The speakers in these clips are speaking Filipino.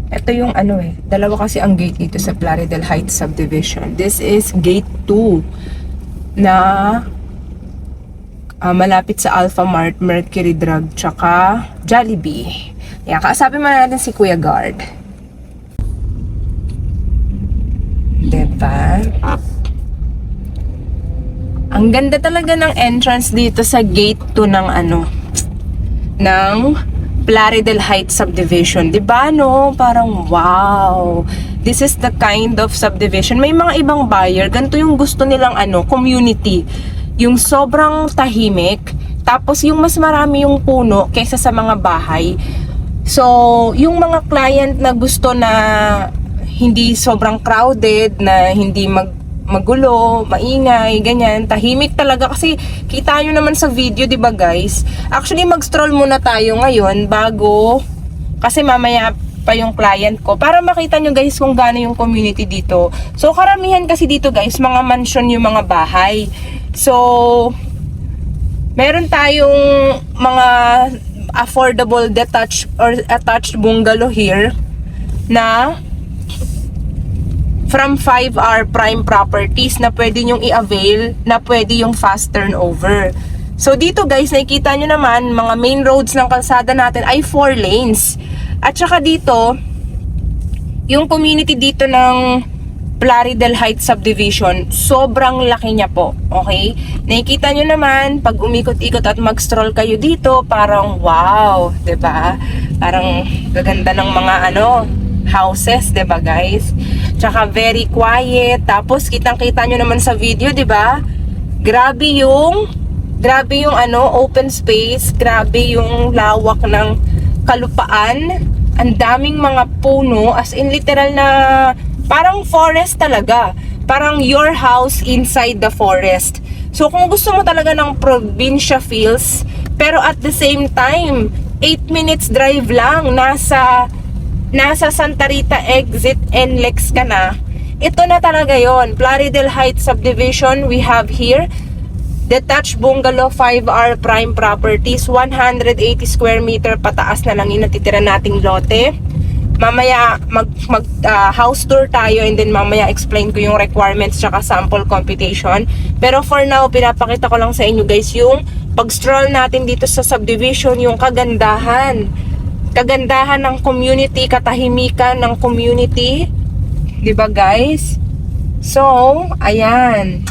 Ito yung ano dalawa kasi ang gate dito sa Plaridel Heights subdivision. This is gate 2 na malapit sa Alpha Mart, Mercury Drug, tsaka Jollibee. Yan, kausapin muna natin si Kuya Guard. Diba? Ang ganda talaga ng entrance dito sa gate 2 ng ng Plaridel Heights subdivision. Diba no? Parang wow! This is the kind of subdivision. May mga ibang buyer, ganito yung gusto nilang community. Yung sobrang tahimik, tapos yung mas marami yung puno kaysa sa mga bahay. So, yung mga client na gusto na hindi sobrang crowded, na hindi magulo, maingay, ganyan, tahimik talaga kasi kita nyo naman sa video, 'di ba guys? Actually, mag-stroll muna tayo ngayon bago, kasi mamaya pa yung client ko para makita nyo guys kung gaano yung community dito. So, karamihan kasi dito guys, mga mansion yung mga bahay. So, meron tayong mga affordable detached or attached bungalow here na from 5R prime properties na pwede nyong i-avail, na pwede yung fast turnover. So dito guys, nakikita nyo naman, mga main roads ng kalsada natin ay 4 lanes. At saka dito, yung community dito ng Plaridel Heights subdivision, sobrang laki niya po. Okay? Nakikita nyo naman, pag umikot-ikot at mag-stroll kayo dito, parang wow, 'di ba? Parang gaganda ng mga houses, 'di ba guys? Tsaka very quiet. Tapos kitang-kita nyo naman sa video, 'di ba? Grabe yung open space, grabe yung lawak ng kalupaan. Ang daming mga puno, as in literal na parang forest talaga. Parang your house inside the forest. So kung gusto mo talaga ng probinsya feels, pero at the same time, 8 minutes drive lang, nasa Santa Rita exit NLEX ka na, ito na talaga yon. Plaridel Heights subdivision, we have here detached bungalow 5R prime properties, 180 square meter pataas na lang yung natitira nating lote. Mamaya house tour tayo, and then mamaya explain ko yung requirements tsaka sample computation. Pero for now, pinapakita ko lang sa inyo guys yung pag-stroll natin dito sa subdivision, yung kagandahan ng community, katahimikan ng community, 'di ba guys? So, ayan.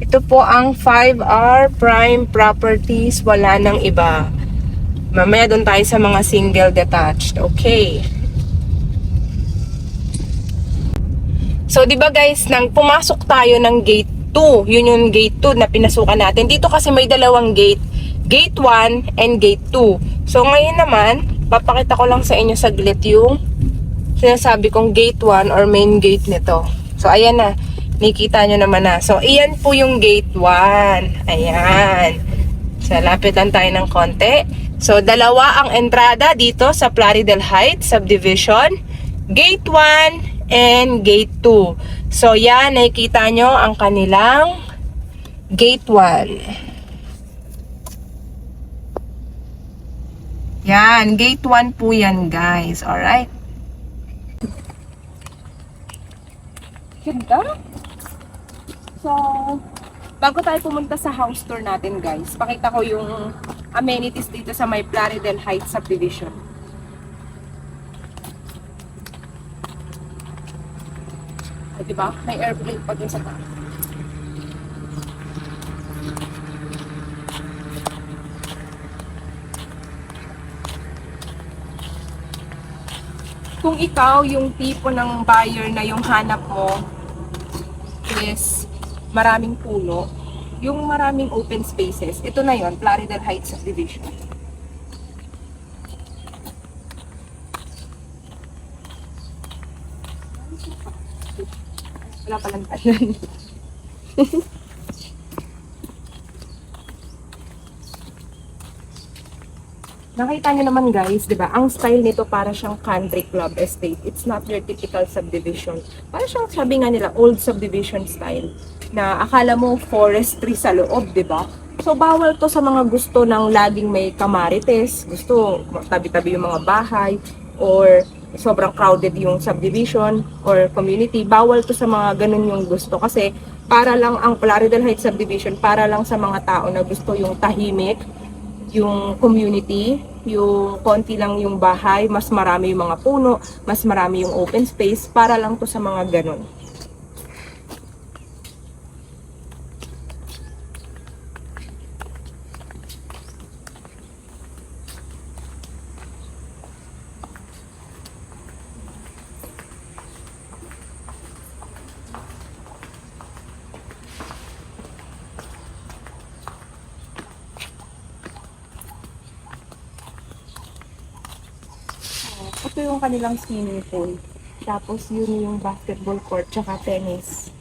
Ito po ang 5R prime properties, wala nang iba. Mamaya doon tayo sa mga single detached. Okay. So, 'di ba guys, nang pumasok tayo ng gate 2, yun yung gate 2 na pinasukan natin. Dito kasi may dalawang gate. Gate 1 and gate 2. So, ngayon naman, papakita ko lang sa inyo saglit yung sinasabi kong gate 1 or main gate nito. So, ayan na. Nakikita nyo naman na. So, iyan po yung gate 1. Ayan. So, lapit lang tayo ng konti. So, dalawa ang entrada dito sa Plaridel Heights subdivision. Gate 1 and gate 2. So, yan. Nakikita nyo ang kanilang gate 1. Yan, gate 1 po yan guys. Alright. Ganda. So, bago tayo pumunta sa house tour natin guys, pakita ko yung amenities dito sa may Plaridel Heights subdivision. Ay, diba? May airplane pa dun sa taas. Kung ikaw yung tipo ng buyer na yung hanap mo is maraming puno, yung maraming open spaces, ito na yon, Plaridel Heights subdivision. Wala palang tayo. Nakita nyo naman guys, di ba? Ang style nito para siyang country club estate. It's not your typical subdivision. Para siyang, sabi nga nila, old subdivision style. Na akala mo forestry sa loob, di ba? So, bawal to sa mga gusto ng laging may kamarites, gusto tabi-tabi yung mga bahay, or sobrang crowded yung subdivision or community. Bawal to sa mga ganun yung gusto. Kasi para lang ang Plaridel Heights subdivision, para lang sa mga tao na gusto yung tahimik, yung community, yung konti lang yung bahay, mas marami yung mga puno, mas marami yung open space, para lang to sa mga ganun. Ito yung kanilang swimming pool. Tapos yun yung basketball court tsaka tennis.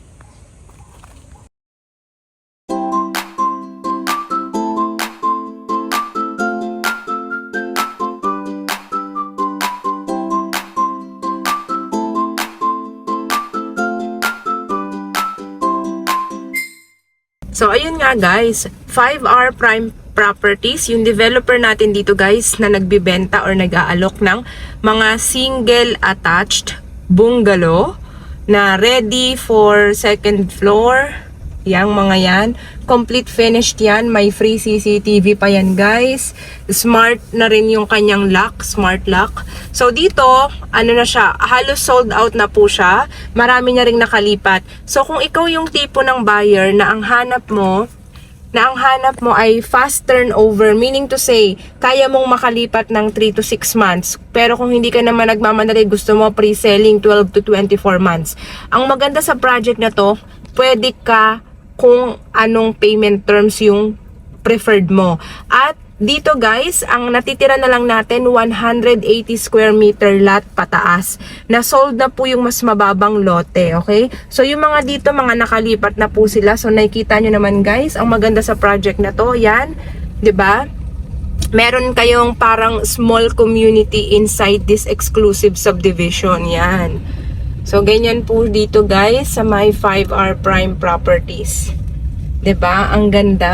So, ayun nga guys, 5R Prime Properties, yung developer natin dito guys na nagbibenta or nag-aalok ng mga single attached bungalow na ready for second floor. Yang mga yan, complete finished yan, may free CCTV pa yan guys. Smart na rin yung kanyang lock, smart lock. So dito, ano na siya, halos sold out na po siya. Marami na rin nakalipat. So kung ikaw yung tipo ng buyer na ang hanap mo ay fast turnover, meaning to say, kaya mong makalipat ng 3 to 6 months. Pero kung hindi ka naman nagmamadali, gusto mo pre-selling 12 to 24 months. Ang maganda sa project na to, pwede ka kung anong payment terms yung preferred mo. At dito guys, ang natitira na lang natin 180 square meter lot pataas. Na sold na po yung mas mababang lote, okay? So yung mga dito, mga nakalipat na po sila. So nakikita nyo naman guys, ang maganda sa project na to, yan, 'di ba? Meron kayong parang small community inside this exclusive subdivision, yan. So ganyan po dito guys sa my 5R Prime Properties. 'Di ba? Ang ganda.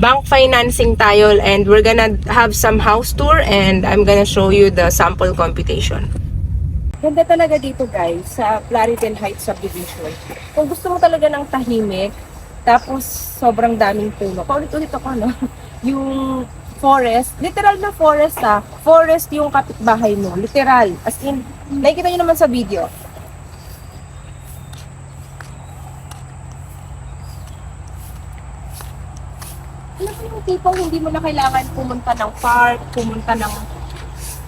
Bank financing tayo, and we're gonna have some house tour and I'm gonna show you the sample computation. Ganda talaga dito guys sa Plaridel Heights subdivision. Kung gusto mo talaga ng tahimik, tapos sobrang daming puno. Paulit-ulit ako, no? Yung forest, literal na forest forest yung kapitbahay mo, literal. As in, nakikita nyo naman sa video. Alam mo yung tipong hindi mo na kailangan pumunta ng park, pumunta ng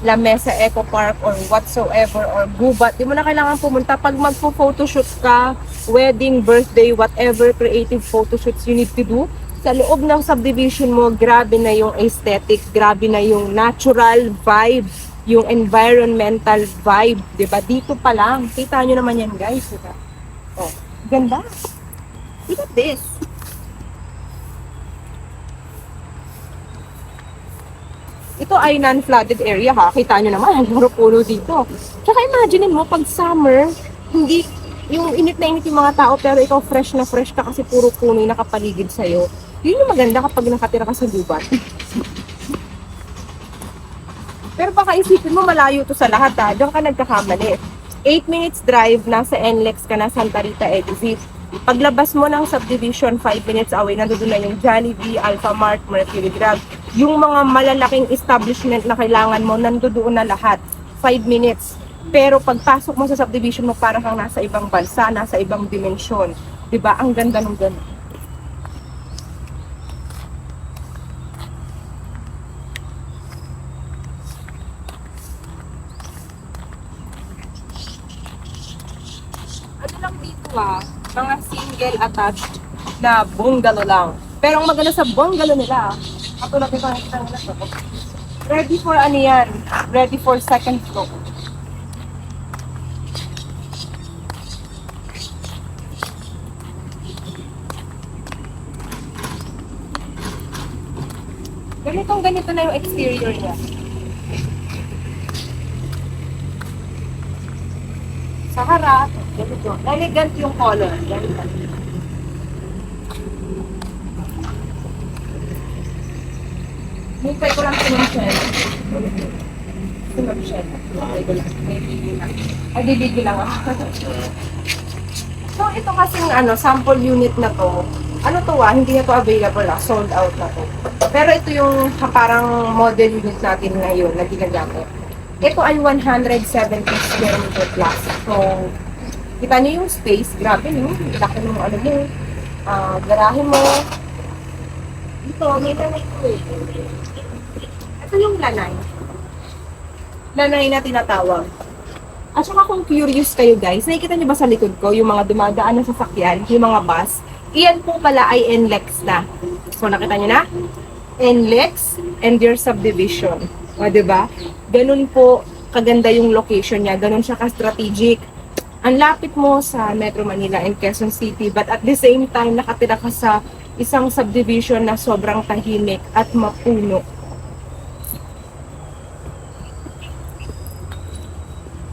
La Mesa Eco Park or whatsoever, or Gubat. Di mo na kailangan pumunta. Pag magpo-photoshoot ka, wedding, birthday, whatever creative photoshoots you need to do, sa loob ng subdivision mo, grabe na yung aesthetic, grabe na yung natural vibe, yung environmental vibe, 'di ba? Dito pa lang, kita nyo naman yan guys, diba? Oh, ganda. Look at this. Ito ay non-flooded area ha, kita nyo naman, puro puno dito. Tsaka imaginein mo, pag summer, hindi, yung init na init yung mga tao, pero ikaw fresh na fresh ka kasi puro puno yung nakapaligid sa'yo. Yun yung maganda kapag nakatira ka sa gubat. Pero baka isipin mo malayo to sa lahat ha. Diyan ka nagkakamali. 8 minutes drive, nasa NLEX ka na, Santa Rita exit. Paglabas mo ng subdivision, 5 minutes away, nandoon na yung Jollibee, Alpha Mart, Mercury Drug. Yung mga malalaking establishment na kailangan mo, nandoon na lahat. 5 minutes. Pero pagpasok mo sa subdivision mo, parang kang nasa ibang bansa, nasa ibang dimensyon. 'Di ba? Ang ganda ng ganda. Ano lang dito mga single attached na bungalow lang. Pero ang maganda sa bungalow nila, katulad nito nakita nila to. Ready for ano yan? Ready for second floor. Ganito na yung exterior niya. Sa harap, ganito. Elegant yung color. Ganito. Hintay ko lang sinunod. Sinunod siya. Hintay ko lang. May bigil lang. Ay, bibigil lang ako. So, ito kasing sample unit na to. Ano to hindi na to available sold out na to. Pero ito yung parang model unit natin ngayon na ginagamit. Ito ay 170 square meter plus. So, kita niyo yung space. Grabe no? Laki ng mo. Garahe mo. Ito, may lanay ko eh. Ito yung lanay. Lanay na tinatawag. At saka kung curious kayo guys, nakikita niyo ba sa likod ko yung mga dumadaan na sasakyan, yung mga bus? Iyan po pala ay NLEX na. So nakita niyo na? NLEX and their subdivision. O diba? Ganun po kaganda yung location niya. Ganun siya ka-strategic. Ang lapit mo sa Metro Manila and Quezon City, but at the same time nakatira ka sa isang subdivision na sobrang tahimik at mapuno.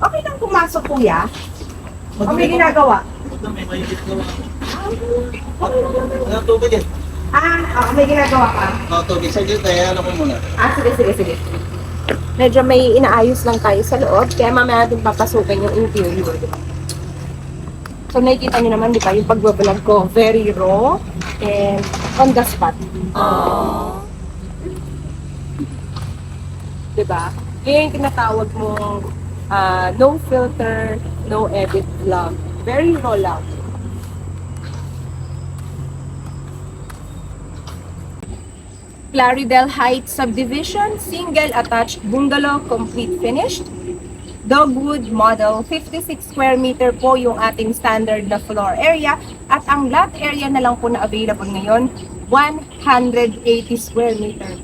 Okay lang pumasok, kuya? O may ginagawa? May mahigit gawa. Ano tubig yan? May ginagawa ka? Tubig. Sige, kaya ano ko muna. Sige. Medyo may inaayos lang tayo sa loob, kaya mamaya natin papasukin yung interior. So nakikita nyo naman, di ba, yung pagbablog ko, very raw and on the spot. Di ba? Kaya yung tinatawag mong no filter, no edit vlog. Very raw lang. Claridel Heights Subdivision, single attached bungalow, complete finished. Dogwood model, 56 square meter po yung ating standard na floor area. At ang lot area na lang po na available ngayon, 180 square meter.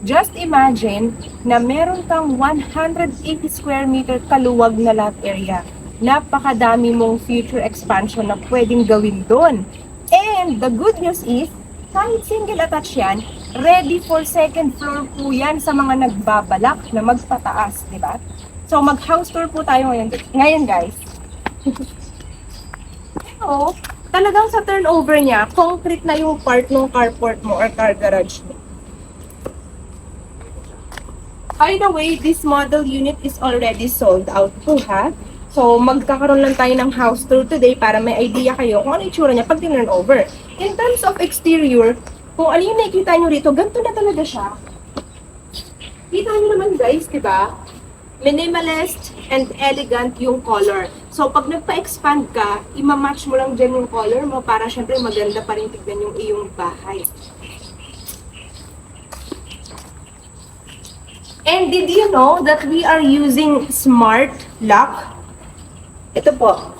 Just imagine na meron kang 180 square meter kaluwag na lot area. Napakadami mong future expansion na pwedeng gawin doon. And the good news is, kahit single attached yan, ready for second floor po yan sa mga nagbabalak na magpataas, di ba? So, mag-house tour po tayo ngayon guys. So, talagang sa turnover niya, concrete na yung part ng carport mo or car garage mo. By the way, this model unit is already sold out po ha. So, magkakaroon lang tayo ng house tour today para may idea kayo kung ano yung itsura niya pag turnover. In terms of exterior, kung ano yung nakikita nyo rito, ganito na talaga siya. Kita nyo naman guys, di ba? Minimalist and elegant yung color. So, pag nagpa-expand ka, imamatch mo lang dyan yung color mo para syempre maganda pa rin tignan yung iyong bahay. And did you know that we are using smart lock? Ito po.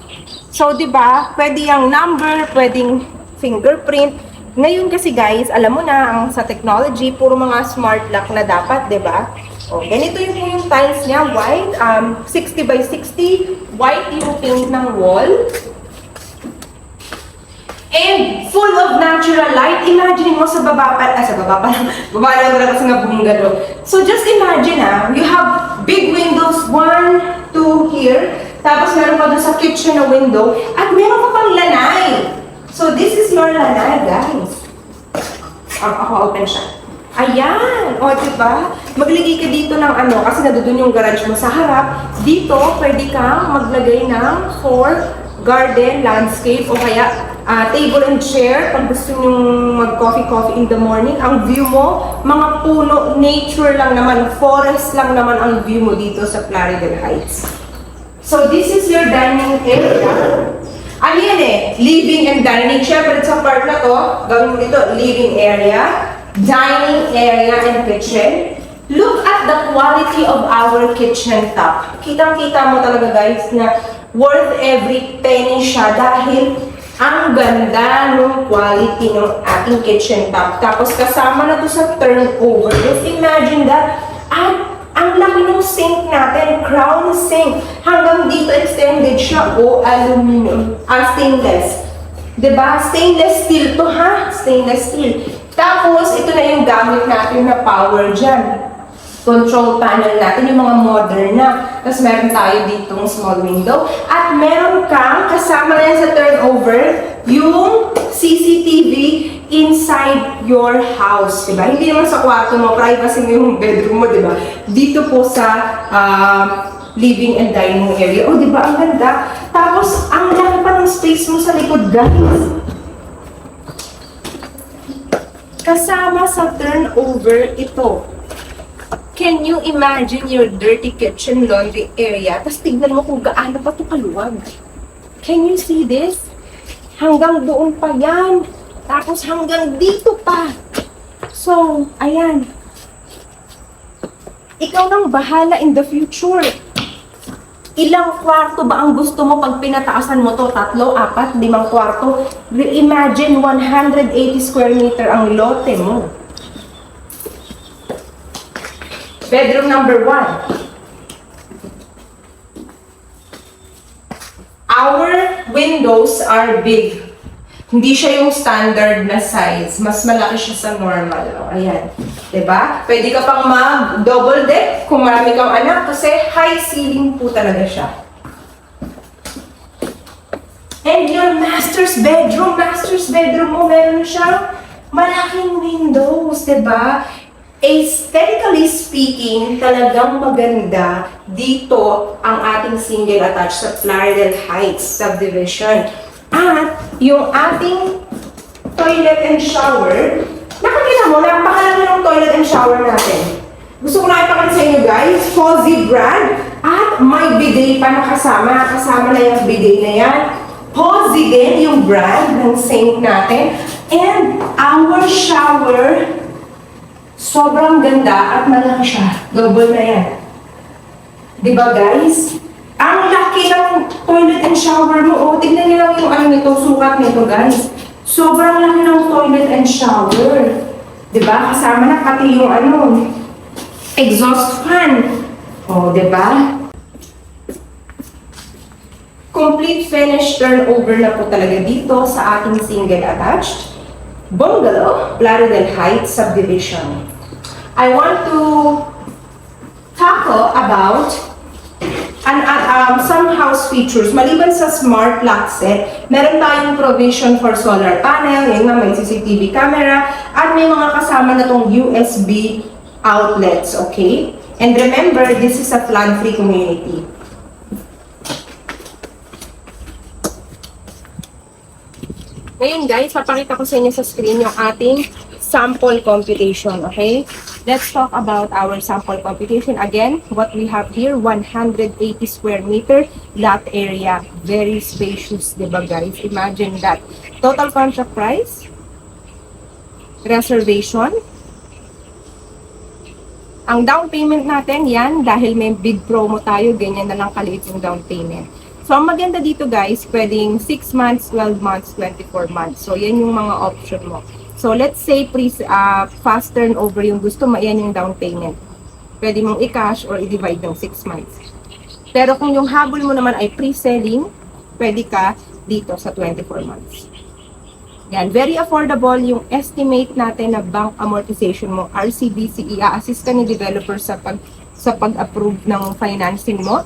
So, di ba, pwede yung number, pwedeng fingerprint. Ngayon kasi guys, alam mo na, ang sa technology, puro mga smart lock na dapat, di ba? O, ganito yung tiles niya, white, 60 by 60, white yung paint ng wall. And full of natural light. Imagine mo sa baba pa, baba lang talaga kasi nga bungalow. So just imagine you have big windows, 1, 2 here, tapos meron pa doon sa kitchen na window, at meron pa pang lanay. So this is your lanay, guys. Ako open siya. Ayan! O, diba? Maglagay ka dito ng kasi nandoon yung garage mo sa harap. Dito, pwede kang maglagay ng for garden, landscape, o kaya table and chair. Pag gusto nyong mag-coffee in the morning, ang view mo, mga puno, nature lang naman, forest lang naman ang view mo dito sa Claridel Heights. So, this is your dining area. Ano yan living and dining. Siyempre, sa part na to, gawin mo dito, living area, dining area, and kitchen. Look at the quality of our kitchen top. Kitang-kita mo talaga guys na worth every penny siya dahil ang ganda ng quality ng ating kitchen top. Tapos kasama na to sa turnover. Just imagine that. At ang laki ng sink natin, crown sink. Hanggang dito extended siya o aluminum. Stainless. Diba? Stainless steel to ha? Stainless steel. Tapos ito na yung gamit natin na power dyan. Control panel natin, yung mga modern na. Tapos meron tayo ditong small window. At meron kang, kasama na yan sa turnover, yung CCTV inside your house, diba? Hindi naman sa kwarto mo, privacy mo yung bedroom mo, diba? Dito po sa living and dining area. Oh, diba? Ang ganda. Tapos, ang laki pa ng space mo sa likod, guys. Kasama sa turnover ito. Can you imagine your dirty kitchen laundry area? Tapos tignan mo kung gaano pa ito kaluwag. Can you see this? Hanggang doon pa yan. Tapos hanggang dito pa. So, ayan. Ikaw nang bahala in the future. Ilang kwarto ba ang gusto mo pag pinataasan mo to? 3, 4, 5 kwarto. Imagine 180 square meter ang lote mo. Bedroom number 1. Our windows are big. Hindi siya yung standard na size. Mas malaki siya sa normal. O, ayan. Diba? Pwede ka pang mag-double deck kung marami kang anak kasi high ceiling po talaga siya. And your master's bedroom mo, meron siyang malaking windows, diba? Aesthetically speaking, talagang maganda dito ang ating single attached sa Plaridel Heights subdivision. At yung ating toilet and shower, nakikita mo, napakalaki ng toilet and shower natin. Gusto ko na ipakita sa inyo guys, Fozzie brand, at may bidet pa nakasama. Kasama na yung bidet na yan. Fozzie din yung brand ng sink natin. And our shower, sobrang ganda at malaki siya. Double na yan. Diba guys? Ang laki ng toilet and shower mo. O, tignan niyo lang yung ano nito, sukat nito guys. Sobrang laki ng toilet and shower. Diba? Kasama na pati yung ano, exhaust fan. O, diba? Complete finish turnover na po talaga dito sa ating single attached bungalow, Plaridel Heights subdivision. I want to tackle about some house features. Maliban sa smart lock set, meron tayong provision for solar panel, yun nga, may CCTV camera, at may mga kasama na tong USB outlets, okay? And remember, this is a flood-free community. Ngayon guys, papakita ko sa inyo sa screen yung ating sample computation, okay? Let's talk about our sample computation. Again, what we have here, 180 square meter lot area. Very spacious, diba guys? Imagine that. Total contract price, reservation. Ang down payment natin, yan, dahil may big promo tayo, ganyan na lang kaliit yung down payment. So, ang maganda dito guys, pwedeng 6 months, 12 months, 24 months. So, yan yung mga option mo. So, let's say fast turnover yung gusto mo, yan yung down payment. Pwede mong i-cash or i-divide ng 6 months. Pero kung yung habol mo naman ay pre-selling, pwede ka dito sa 24 months. Yan, very affordable yung estimate natin na bank amortization mo, RCBC, i-assist ka ni developer sa pag-approve ng financing mo.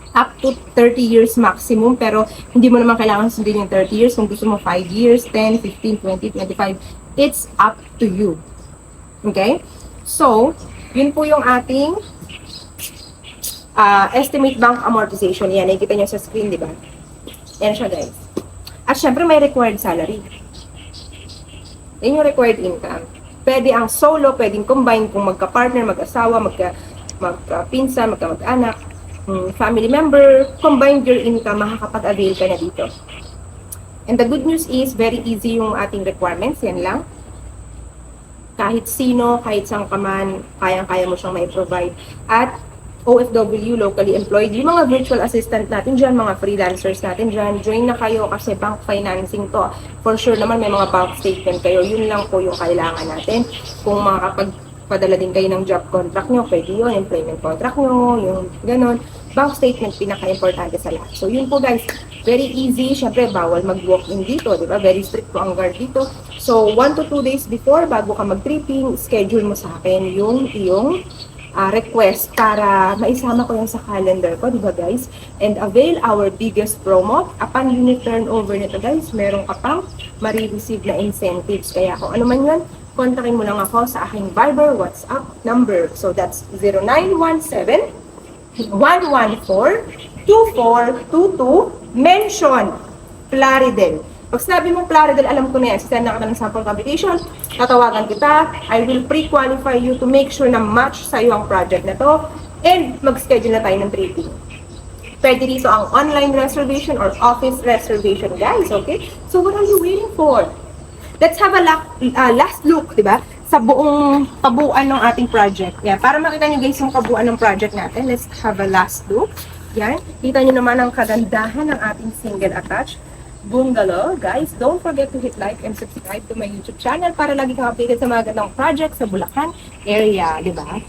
Up to 30 years maximum, pero hindi mo naman kailangan sundin yung 30 years. Kung gusto mo 5 years, 10, 15, 20, 25, it's up to you. Okay? So, yun po yung ating estimate bank amortization. Yan, nakikita nyo sa screen, di ba? Yan siya, guys. At syempre, may required salary. Yan yung required income. Pwede ang solo, pwedeng combine kung magka-partner, mag-asawa, magka-pinsan, magka-mag-anak, family member, combine your income, makakapag-avail ka na dito. And the good news is, very easy yung ating requirements, yan lang. Kahit sino, kahit saan ka man, kayang-kaya mo siyang mai-provide. At OFW, locally employed, yung mga virtual assistant natin dyan, mga freelancers natin dyan, join na kayo kasi bank financing to. For sure naman, may mga bank statement kayo, yun lang po yung kailangan natin. Kung makakapagpadala din kayo ng job contract nyo, pwede yun, employment contract nyo, yung ganon. Bank statement, pinaka-importante sa lahat. So, yun po guys, very easy. Siyempre, bawal mag-walk-in dito, di ba? Very strict po ang guard dito. So, 1 to 2 days before, bago ka mag-tripping, schedule mo sa akin yung iyong request para maisama ko yan sa calendar ko, di ba guys? And avail our biggest promo. Upon unit turnover nito guys, meron ka pang marireceive na incentives. Kaya kung ano man yun, kontakin mo lang ako sa aking Viber WhatsApp number. So that's 0917-114-2422. Mention Plaridel. Pag sinabi mo Plaridel, alam ko na yan. Send na kita ng sample application, tatawagan kita. I will pre-qualify you to make sure na match sa'yo ang project na to. And mag-schedule na tayo ng tripping. Pwede dito ang online reservation or office reservation, guys. Okay? So what are you waiting for? Let's have a last look, di ba? Sa buong kabuuan ng ating project. Yan. Para makita nyo guys yung kabuuan ng project natin, let's have a last look. Yan. Kita nyo naman ang kagandahan ng ating single attached bungalow. Guys, don't forget to hit like and subscribe to my YouTube channel para lagi kang updated sa mga gandang project sa Bulacan area, di ba?